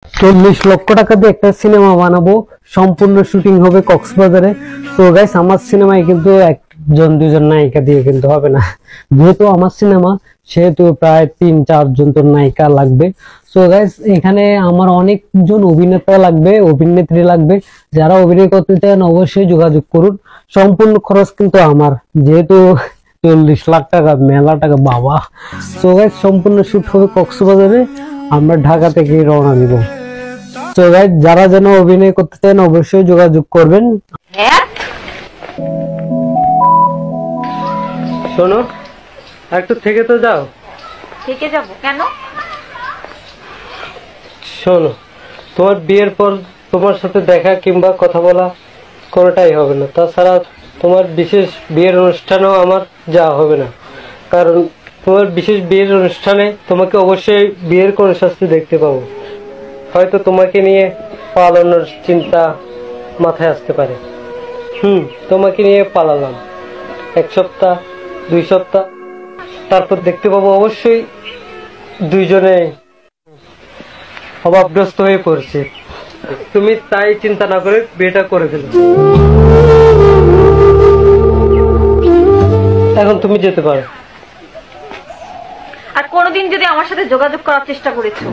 40 লক্ষ টাকা দিয়ে একটা সিনেমা বানাবো, সম্পূর্ণ শুটিং হবে কক্সবাজারে। তো গাইস আমার সিনেমায় কিন্তু একজন দুজন নায়িকা দিয়ে কিন্তু হবে না, যেহেতু আমার সিনেমা সেহেতু প্রায় 3-4 জন তো নায়িকা লাগবে। সো গাইস এখানে আমার অনেকজন অভিনেতা লাগবে, অভিনেত্রী লাগবে। যারা অভিনয় করতে চান অবশ্যই যোগাযোগ করুন, সম্পূর্ণ খরচ কিন্তু আমার, যেহেতু 40 লাখ টাকা মেলা টাকা বাবা। সো গাইস সম্পূর্ণ শুট হবে কক্সবাজারে, আমরা ঢাকা থেকে রওনা দিব। তো গাইস যারা যেন অভিনয় করতে চান অবশ্যই যোগাযোগ করবেন। শোনো একটু থেকে তো যাও। থেকে যাব কেন? শোনো, তোমার বিয়ের পর তোমার সাথে দেখা কিংবা কথা বলা কোনোটাই হবে না। তাছাড়া তোমার বিশেষ বিয়ের অনুষ্ঠানেও আমার যাওয়া হবে না, কারণ তোমার বিশেষ বিয়ের অনুষ্ঠানে তোমাকে অবশ্যই বিয়ের কোনো শাস্তি দেখতে পাবো। হয়তো তোমাকে নিয়ে পালানোর চিন্তা মাথায় আসতে পারে। তোমাকে নিয়ে পালালাম 1 সপ্তাহ 2 সপ্তাহ, তারপর দেখতে পাবো অবশ্যই দুইজনে অভাবগ্রস্ত হয়ে পড়ছে। তুমি তাই চিন্তা না করে বিয়েটা করে ফেলো। এখন তুমি যেতে পারো। আর কোনোদিন যদি আমার সাথে যোগাযোগ করার চেষ্টা করেছো